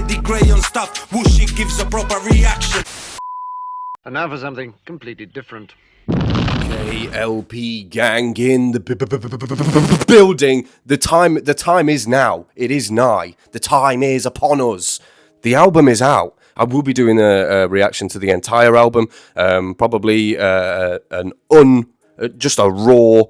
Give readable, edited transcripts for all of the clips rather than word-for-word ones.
Eddie Gray on stuff. Whooshy gives a proper reaction. And now for something completely different. KLP gang in the building. The time is now. It is nigh. The time is upon us. The album is out. I will be doing a reaction to the entire album. Probably just a raw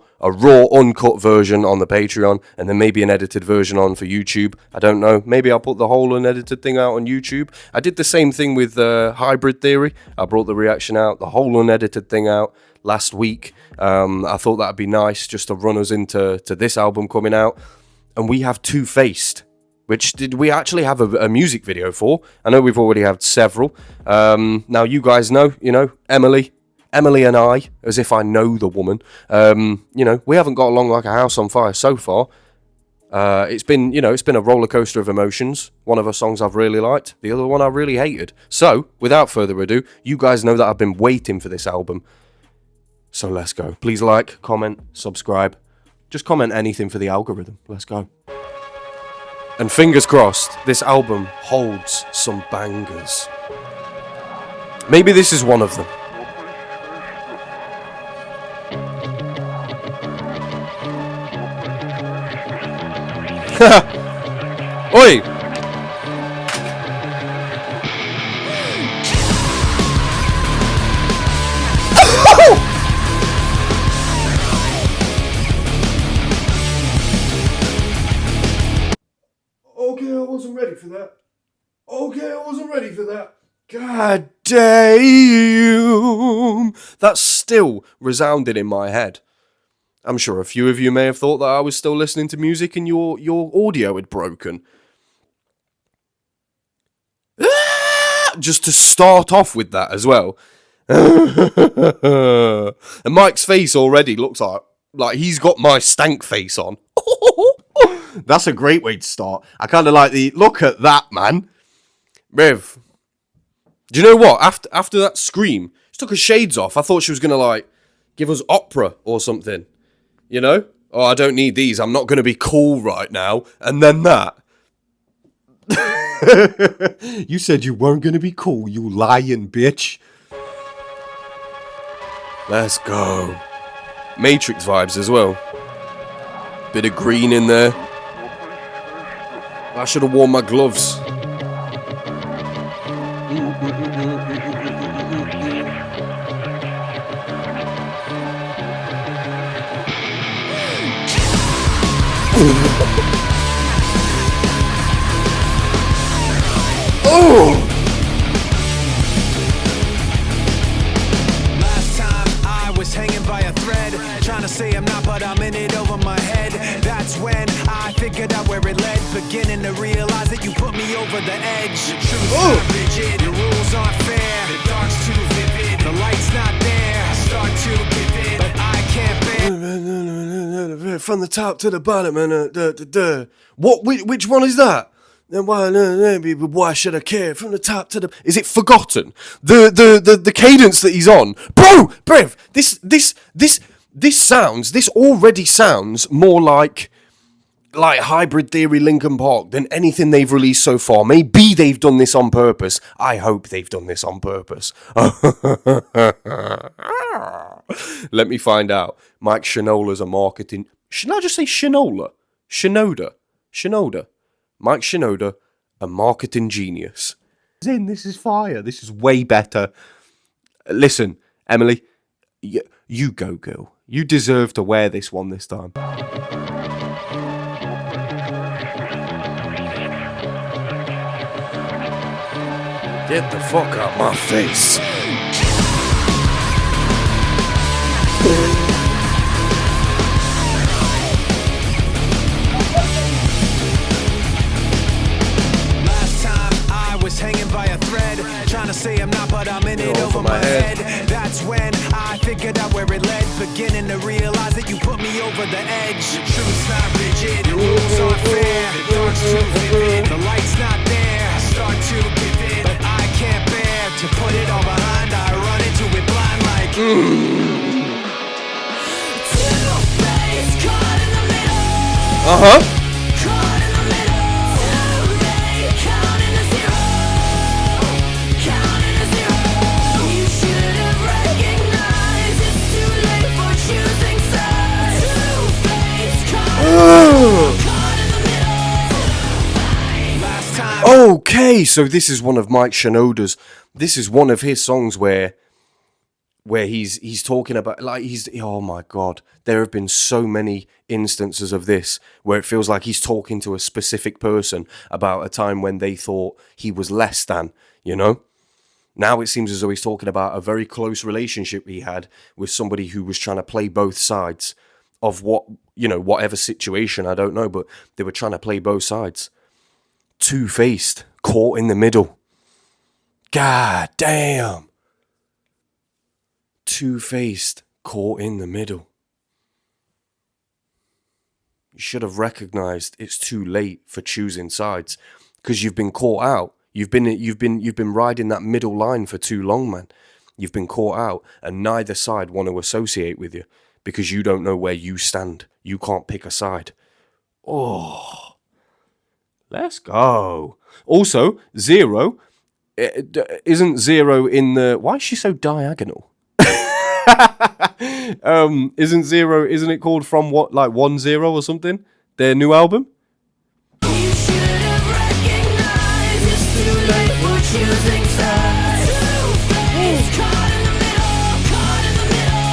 uncut version on the Patreon, and then maybe an edited version on for YouTube. I don't know. Maybe I'll put the whole unedited thing out on YouTube. I did the same thing with Hybrid Theory. I brought the reaction out, the whole unedited thing out last week. I thought that'd be nice just to run us into this album coming out. And we have Two-Faced, which did we actually have a music video for. I know we've already had several. Now you guys know, Emily and I, as if I know the woman, we haven't got along like a house on fire so far. It's been a roller coaster of emotions. One of her songs I've really liked, the other one I really hated. So, without further ado, you guys know that I've been waiting for this album. So let's go. Please like, comment, subscribe. Just comment anything for the algorithm. Let's go. And fingers crossed, this album holds some bangers. Maybe this is one of them. Oi! Okay, I wasn't ready for that. God damn! That's still resounding in my head. I'm sure a few of you may have thought that I was still listening to music and your audio had broken. Just to start off with that as well. And Mike's face already looks like he's got my stank face on. That's a great way to start. I kind of like the look at that, man. Rev. Do you know what? After that scream, she took her shades off. I thought she was gonna give us opera or something. Oh, I don't need these. I'm not going to be cool right now. And then that. You said you weren't going to be cool, you lying bitch. Let's go. Matrix vibes as well. Bit of green in there. I should have worn my gloves. Oh! Last time I was hanging by a thread, trying to say I'm not, but I'm in it over my head. That's when I figured out where it led, beginning to realize that you put me over the edge. The truth's not rigid, the rules aren't fair, the dark's too vivid, the light's not there. I start to give in, but I can't bear. From the top to the bottom, and what? Which one is that? Then why should I care? From the top to the, is it Forgotten? The cadence that he's on, bro, Brev. This already sounds more like Hybrid Theory, Linkin Park than anything they've released so far. Maybe they've done this on purpose. I hope they've done this on purpose. Let me find out. Mike Shinola's a marketing... Should I just say Shinola? Shinoda. Mike Shinoda, a marketing genius. This is fire. This is way better. Listen, Emily, you go, girl. You deserve to wear this one this time. Get the fuck out my face. Last time I was hanging by a thread, trying to say I'm not, but I'm in it over my head. That's when I figured out where it led, beginning to realize that you put me over the edge. The truth's not rigid, the rules aren't fair, the dark's too vivid, the light's not there. I start to give in, but I can't bear to put it all behind. I run into it blind like Two-faced, caught in the middle. Uh-huh. Caught in the middle. Too late, counting the zeros. Last time. Okay, so this is one of Mike Shinoda's. This is one of his songs where he's talking about, like, oh my god, there have been so many instances of this where it feels like he's talking to a specific person about a time when they thought he was less than, you know? Now it seems as though he's talking about a very close relationship he had with somebody who was trying to play both sides of whatever situation, I don't know, but they were trying to play both sides. Two-faced, caught in the middle. God damn. Two-faced, caught in the middle. You should have recognized it's too late for choosing sides, because you've been caught out. You've been riding that middle line for too long, man. You've been caught out, and neither side want to associate with you because you don't know where you stand. You can't pick a side. Oh, let's go. Also, Zero isn't Zero in the. Why is she so diagonal? Isn't it called From What, like 10 or something? Their new album? You should have recognized it's too late for choosing sides. Two-faced, caught in the middle.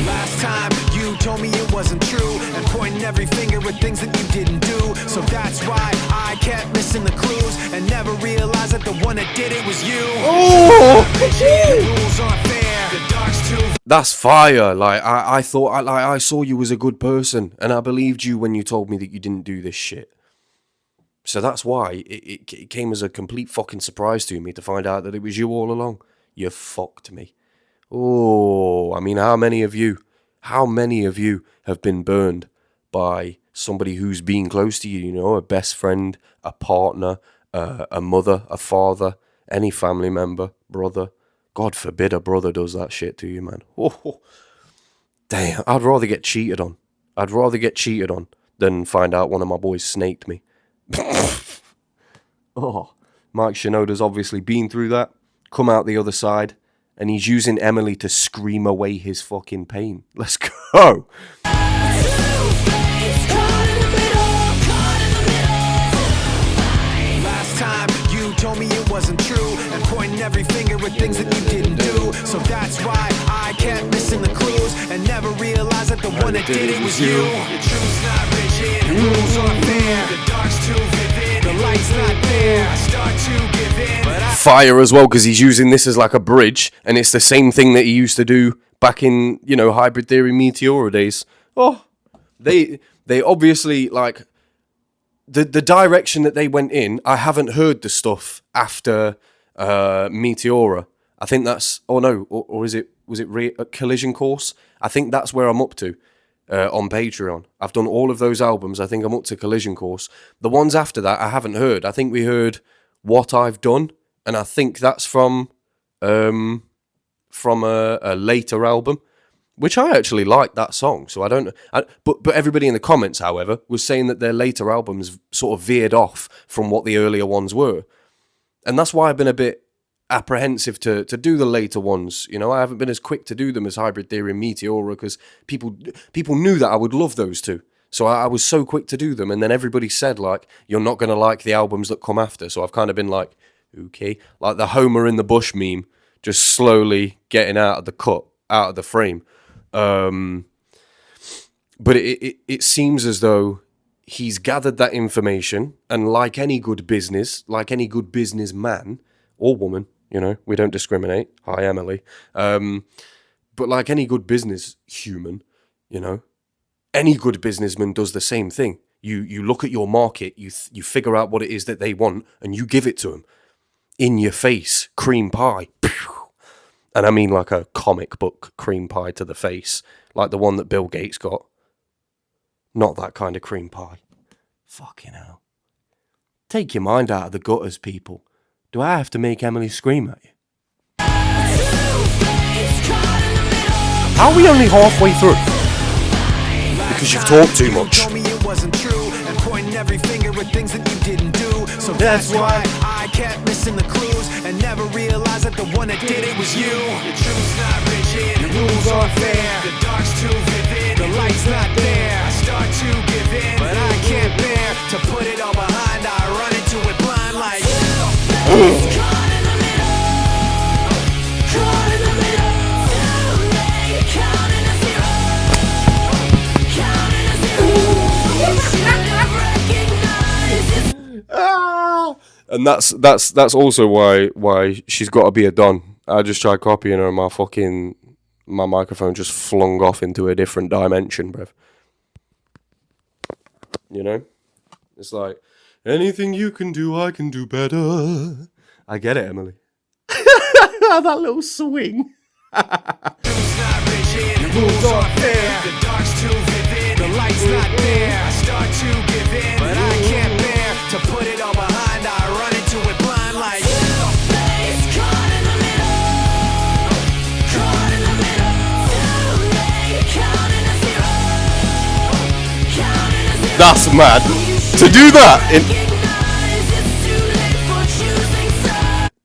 Last time you told me it wasn't true and pointing every finger at things that you didn't do. So that's why I kept missing the clues and never realized that the one that did it was you. Oh! The rules aren't fair. The dark's too. That's fire. Like, I thought, I saw you as a good person, and I believed you when you told me that you didn't do this shit. So that's why it came as a complete fucking surprise to me to find out that it was you all along. You fucked me. Oh, I mean, how many of you have been burned by somebody who's been close to you, you know, a best friend, a partner, a mother, a father, any family member, brother. God forbid a brother does that shit to you, man. Oh, damn, I'd rather get cheated on. Than find out one of my boys snaked me. Oh, Mike Shinoda's obviously been through that, come out the other side, and he's using Emily to scream away his fucking pain. Let's go. Last time you told me it wasn't true and pointing every finger at things that you didn't do. So that's why I kept missing the clues and never realized that the one that did it was you. The truth's not rigid, the rules aren't fair. The dark's too vivid, the light's not there. I start to give in, but Fire as well, because he's using this as like a bridge, and it's the same thing that he used to do back in, you know, Hybrid Theory Meteora days. Oh, they obviously, like, the direction that they went in. I haven't heard the stuff after Meteora. I think that's, or was it Collision Course? I think that's where I'm up to on Patreon. I've done all of those albums. I think I'm up to Collision Course. The ones after that I haven't heard. I think we heard What I've Done, and I think that's from a later album, which I actually like that song. So I don't know. But everybody in the comments, however, was saying that their later albums sort of veered off from what the earlier ones were. And that's why I've been a bit apprehensive to do the later ones. You know, I haven't been as quick to do them as Hybrid Theory and Meteora, because people knew that I would love those two. So I was so quick to do them. And then everybody said, like, you're not going to like the albums that come after. So I've kind of been like, okay. Like the Homer in the bush meme, just slowly getting out of the cut, out of the frame. But it seems as though he's gathered that information, and like any good businessman or woman, you know, we don't discriminate. Hi, Emily. But like any good business human, you know, any good businessman does the same thing. You look at your market, you figure out what it is that they want, and you give it to them in your face, cream pie. And I mean like a comic book cream pie to the face, like the one that Bill Gates got. Not that kind of cream pie. Fucking hell. Take your mind out of the gutters, people. Do I have to make Emily scream at you? How are we only halfway through? Because you've talked too much. You told me it wasn't true and pointing every finger at things that you didn't do. So that's why I kept missing the clues and never realized that the one that did it was you. The truth's not rigid, the rules aren't fair. The dark's too vivid, the light's not there. I start to give in, but I can't bear to put it all behind. I run And that's also why she's got to be a don. I just tried copying her, and my microphone just flung off into a different dimension, bruv. You know, it's like anything you can do, I can do better. I get it, Emily. That little swing. But I can't bear to put it all behind. I run into it blind like caught in the middle, caught in the middle, too late, counting a zero, counting a zero. That's mad. To do that in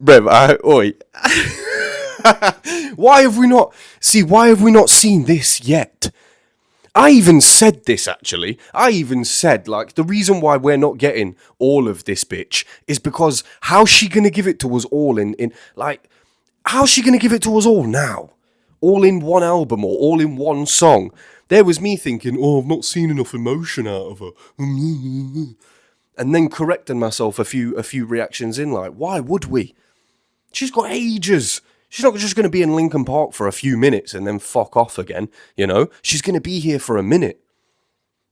Brev, oi. Why have we not seen this yet? I even said this, actually. I even said, like, the reason why we're not getting all of this bitch is because how's she going to give it to us all how's she going to give it to us all now? All in one album or all in one song? There was me thinking, oh, I've not seen enough emotion out of her. And then correcting myself a few reactions in, like, why would we? She's got ages. She's not just going to be in Linkin Park for a few minutes and then fuck off again, you know? She's going to be here for a minute.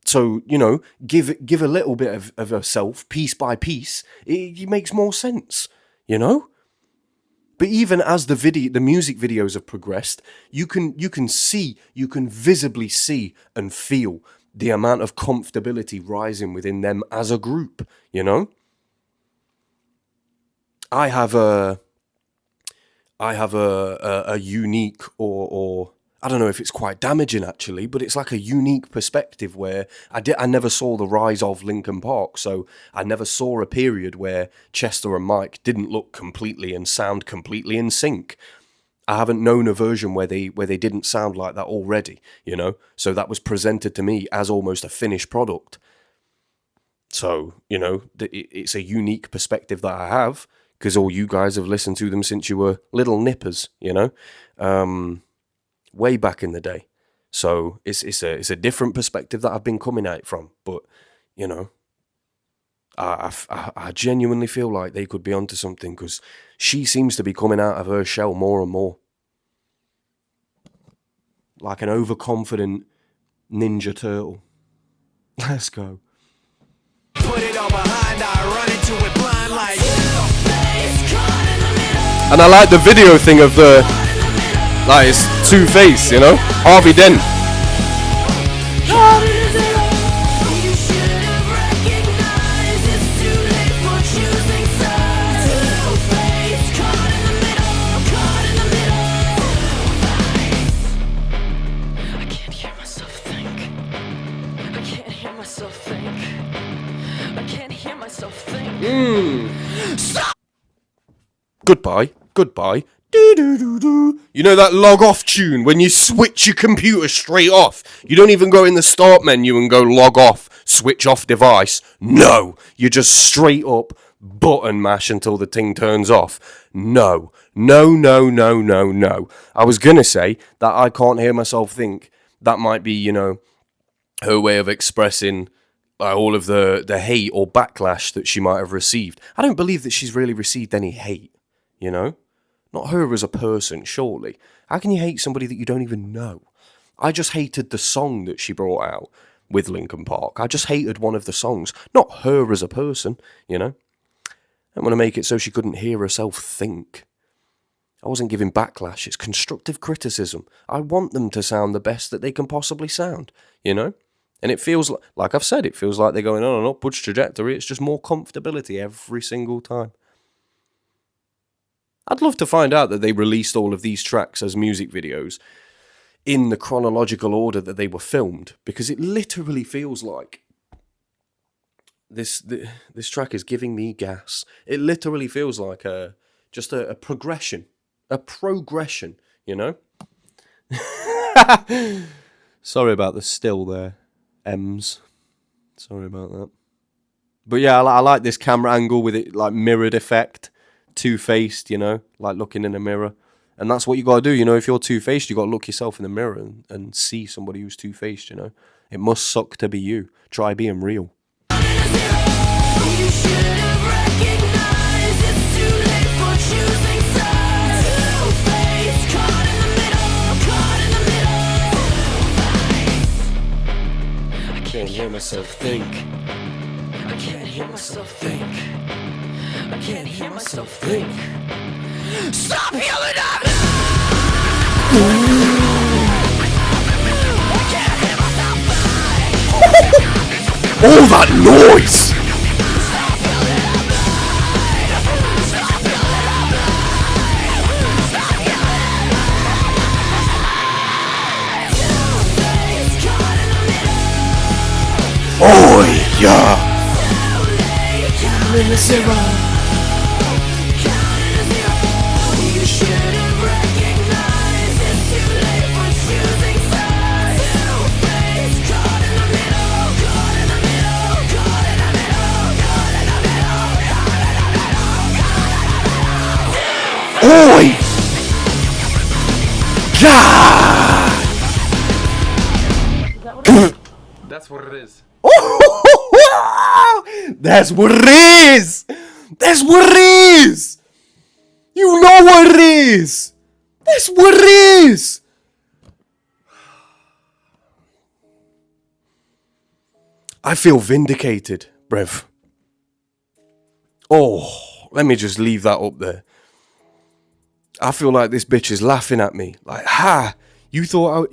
So, you know, give a little bit of herself, piece by piece. It makes more sense, you know? But even as the music videos have progressed, you can visibly see and feel the amount of comfortability rising within them as a group, you know? I have a unique or I don't know if it's quite damaging actually, but it's like a unique perspective where I never saw the rise of Linkin Park, so I never saw a period where Chester and Mike didn't look completely and sound completely in sync. I haven't known a version where they didn't sound like that already, you know? So that was presented to me as almost a finished product. So, you know, it's a unique perspective that I have, because all you guys have listened to them since you were little nippers, you know, way back in the day. So it's a different perspective that I've been coming at it from. But, you know, I genuinely feel like they could be onto something, because she seems to be coming out of her shell more and more. Like an overconfident Ninja Turtle. Let's go. Put it all behind, I run into it blind like and I like the video thing of the, like, it's Two-Face, you know? Harvey Dent. I can't hear myself think. I can't hear myself think. I can't hear myself think. Goodbye. Do-do-do-do. You know that log off tune when you switch your computer straight off? You don't even go in the start menu and go log off, switch off device. No, you just straight up button mash until the thing turns off. No. I was gonna say that I can't hear myself think. That might be, you know, her way of expressing all of the hate or backlash that she might have received. I don't believe that she's really received any hate, you know? Not her as a person, surely. How can you hate somebody that you don't even know? I just hated the song that she brought out with Linkin Park. I just hated one of the songs, not her as a person, you know? I want to make it so she couldn't hear herself think. I wasn't giving backlash, it's constructive criticism. I want them to sound the best that they can possibly sound, you know? And it feels like I've said, it feels like they're going on an upwards trajectory. It's just more comfortability every single time. I'd love to find out that they released all of these tracks as music videos in the chronological order that they were filmed, because it literally feels like this track is giving me gas. It literally feels like just a progression, you know? Sorry about the still there, M's. Sorry about that. But yeah, I like this camera angle with it, like mirrored effect two-faced, you know, like looking in a mirror. And that's what you got to do, you know. If you're two-faced, you got to look yourself in the mirror and see somebody who's two-faced, you know. It must suck to be you. Try being real. You should have recognized it's too late for choosing sides. Two-faced, caught in the middle, caught in the middle. I Can't hear myself think. I can't hear myself think. I can't hear myself think. Stop yelling at me! I can't hear myself think. All that noise! Stop yelling at me! Stop yelling at me! Stop yelling at me! Two-faced, caught in the middle. Oh, yeah. Too late, counting to zero. Counting to zero. You should have recognized it's too late for choosing sides. Two-faced, caught in the middle, caught in the middle, caught in the middle, caught in the middle, caught in the middle, caught in the middle. Oi! God! That's what it is. That's what it is! That's what it is! You know what it is! That's what it is! I feel vindicated, Brev. Oh, let me just leave that up there. I feel like this bitch is laughing at me. Like, ha! You thought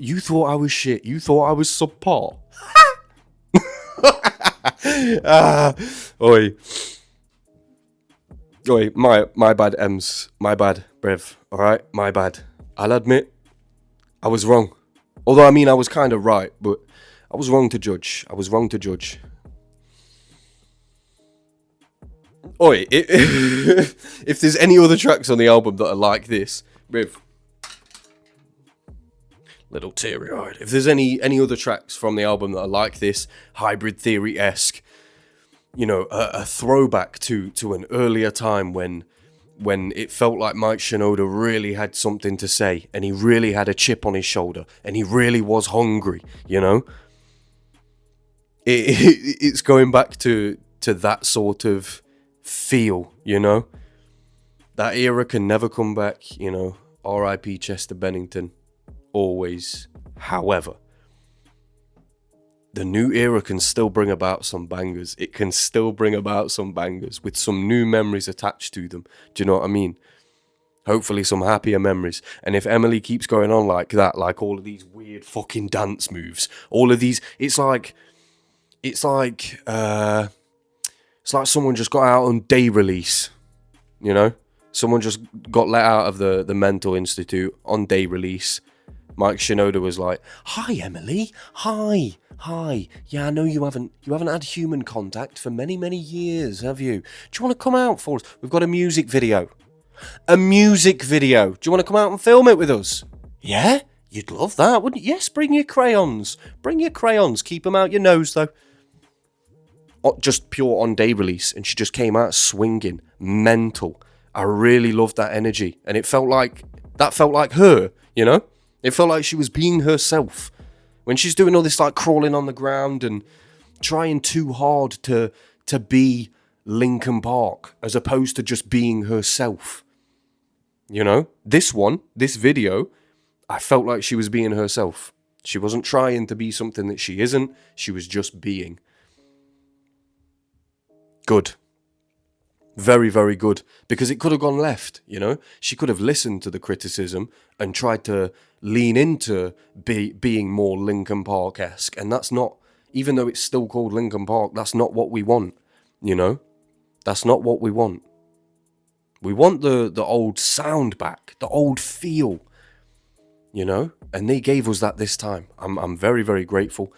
I was shit. You thought I was subpar. Oi. Oi, my bad, Ems. My bad, Brev. Alright? My bad. I'll admit, I was wrong. Although, I mean, I was kind of right, but I was wrong to judge. I was wrong to judge. Oi, if there's any other tracks on the album that are like this, Brev. Little teary-eyed. If there's any other tracks from the album that are like this, Hybrid Theory-esque, you know, a throwback to an earlier time when it felt like Mike Shinoda really had something to say, and he really had a chip on his shoulder, and he really was hungry, you know? It's going back to that sort of feel, you know? That era can never come back, you know? R.I.P. Chester Bennington. Always. However, the new era can still bring about some bangers. It can still bring about some bangers with some new memories attached to them. Do you know what I mean? Hopefully some happier memories. And if Emily keeps going on like that, like all of these weird fucking dance moves, all of these, it's like someone just got out on day release, you know? Someone just got let out of the mental institute on day release. Mike Shinoda was like, "Hi Emily, hi. Yeah, I know you haven't had human contact for many years, have you? Do you want to come out for us? We've got a music video. Do you want to come out and film it with us? Yeah, you'd love that, wouldn't you? Yes, bring your crayons. Keep them out your nose though." Just pure on day release, and she just came out swinging, mental. I really loved that energy, and it felt like her, you know. It felt like she was being herself. When she's doing all this like crawling on the ground and trying too hard to be Linkin Park as opposed to just being herself. You know? This video, I felt like she was being herself. She wasn't trying to be something that she isn't. She was just being. Good. Very, very good. Because it could have gone left, you know? She could have listened to the criticism and tried to lean into being more Linkin Park-esque. And that's not, even though it's still called Linkin Park, that's not what we want, you know? That's not what we want. We want the old sound back, the old feel, you know? And they gave us that this time. I'm very, very grateful.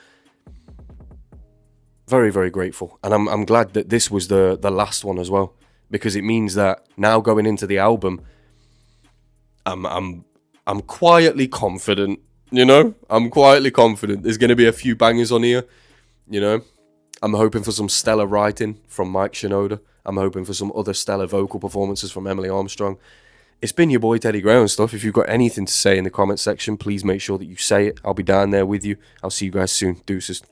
Very, very grateful. And I'm glad that this was the last one as well. Because it means that now going into the album, I'm quietly confident, you know? I'm quietly confident. There's going to be a few bangers on here, you know? I'm hoping for some stellar writing from Mike Shinoda. I'm hoping for some other stellar vocal performances from Emily Armstrong. It's been your boy Teddy Gray and stuff. If you've got anything to say in the comment section, please make sure that you say it. I'll be down there with you. I'll see you guys soon. Deuces.